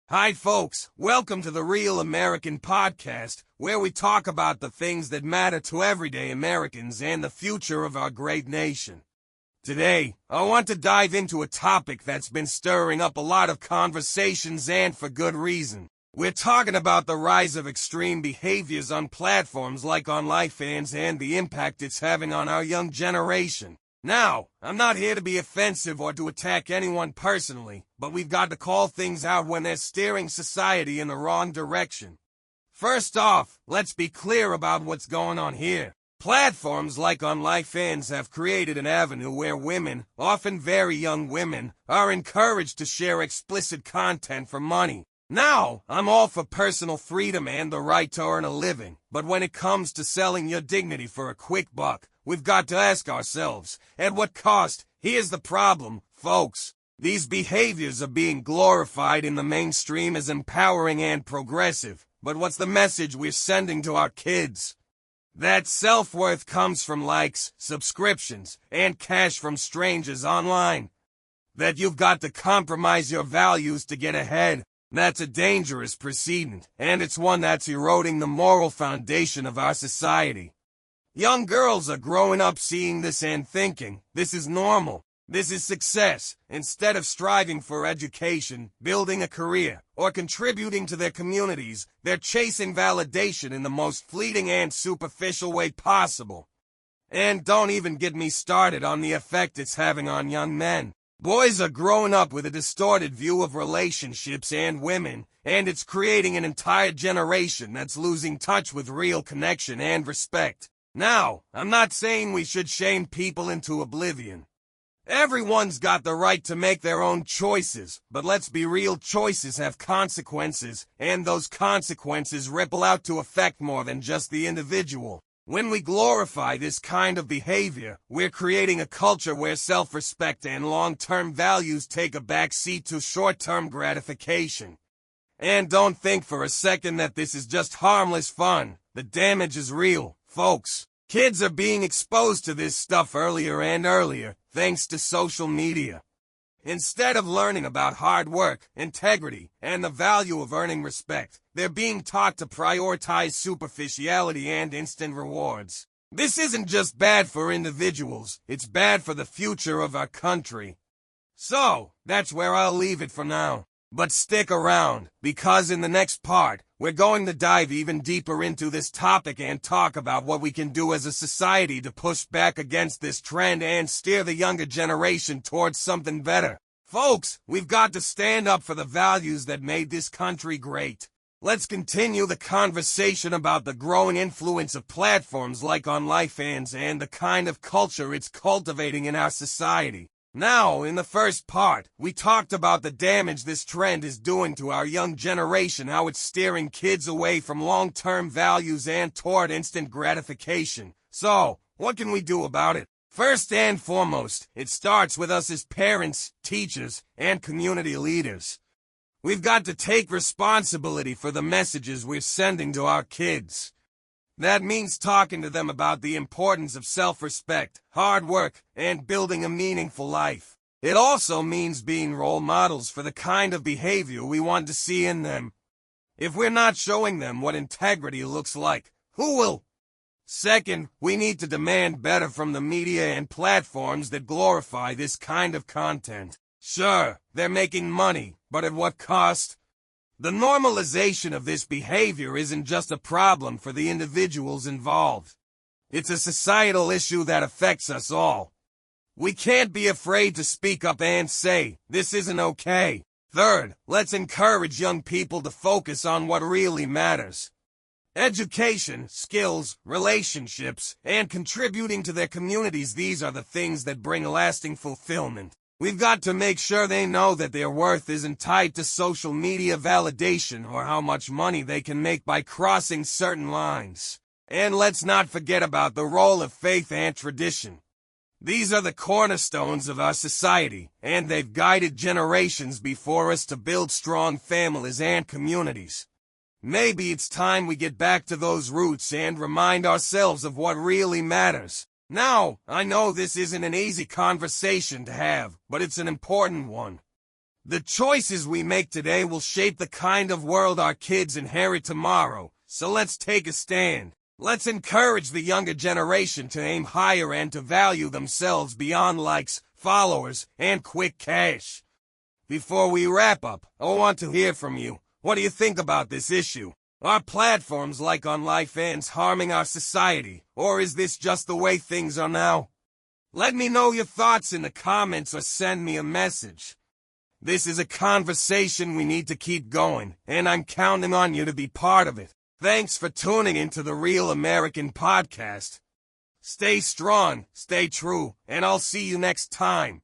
Hi folks, welcome to the Real American Podcast, where we talk about the things that matter to everyday Americans and the future of our great nation. Today, I want to dive into a topic that's been stirring up a lot of conversations and for good reason. We're talking about the rise of extreme behaviors on platforms like Onlyfans and the impact it's having on our young generation. Now, I'm not here to be offensive or to attack anyone personally, but we've got to call things out when they're steering society in the wrong direction. First off, let's be clear about what's going on here. Platforms like Onlyfans have created an avenue where women, often very young women, are encouraged to share explicit content for money. Now, I'm all for personal freedom and the right to earn a living, but when it comes to selling your dignity for a quick buck, we've got to ask ourselves, at what cost? Here's the problem, folks. These behaviors are being glorified in the mainstream as empowering and progressive, but what's the message we're sending to our kids? That self-worth comes from likes, subscriptions, and cash from strangers online. That you've got to compromise your values to get ahead. That's a dangerous precedent, and it's one that's eroding the moral foundation of our society. Young girls are growing up seeing this and thinking, this is normal, this is success. Instead of striving for education, building a career, or contributing to their communities, they're chasing validation in the most fleeting and superficial way possible. And don't even get me started on the effect it's having on young men. Boys are growing up with a distorted view of relationships and women, and it's creating an entire generation that's losing touch with real connection and respect. Now, I'm not saying we should shame people into oblivion. Everyone's got the right to make their own choices, but let's be real, choices have consequences, and those consequences ripple out to affect more than just the individual. When we glorify this kind of behavior, we're creating a culture where self-respect and long-term values take a back seat to short-term gratification. And don't think for a second that this is just harmless fun. The damage is real, folks. Kids are being exposed to this stuff earlier and earlier, thanks to social media. Instead of learning about hard work, integrity, and the value of earning respect, they're being taught to prioritize superficiality and instant rewards. This isn't just bad for individuals, it's bad for the future of our country. So, that's where I'll leave it for now. But stick around, because in the next part, we're going to dive even deeper into this topic and talk about what we can do as a society to push back against this trend and steer the younger generation towards something better. Folks, we've got to stand up for the values that made this country great. Let's continue the conversation about the growing influence of platforms like Onlyfans and the kind of culture it's cultivating in our society. Now, in the first part, we talked about the damage this trend is doing to our young generation, how it's steering kids away from long-term values and toward instant gratification. So, what can we do about it? First and foremost, it starts with us as parents, teachers, and community leaders. We've got to take responsibility for the messages we're sending to our kids. That means talking to them about the importance of self-respect, hard work, and building a meaningful life. It also means being role models for the kind of behavior we want to see in them. If we're not showing them what integrity looks like, who will? Second, we need to demand better from the media and platforms that glorify this kind of content. Sure, they're making money, but at what cost? The normalization of this behavior isn't just a problem for the individuals involved. It's a societal issue that affects us all. We can't be afraid to speak up and say, this isn't okay. Third, let's encourage young people to focus on what really matters. Education, skills, relationships, and contributing to their communities, these are the things that bring lasting fulfillment. We've got to make sure they know that their worth isn't tied to social media validation or how much money they can make by crossing certain lines. And let's not forget about the role of faith and tradition. These are the cornerstones of our society, and they've guided generations before us to build strong families and communities. Maybe it's time we get back to those roots and remind ourselves of what really matters. Now, I know this isn't an easy conversation to have, but it's an important one. The choices we make today will shape the kind of world our kids inherit tomorrow, so let's take a stand. Let's encourage the younger generation to aim higher and to value themselves beyond likes, followers, and quick cash. Before we wrap up, I want to hear from you. What do you think about this issue? Are platforms like Onlyfans harming our society, or is this just the way things are now? Let me know your thoughts in the comments or send me a message. This is a conversation we need to keep going, and I'm counting on you to be part of it. Thanks for tuning into the Real American Podcast. Stay strong, stay true, and I'll see you next time.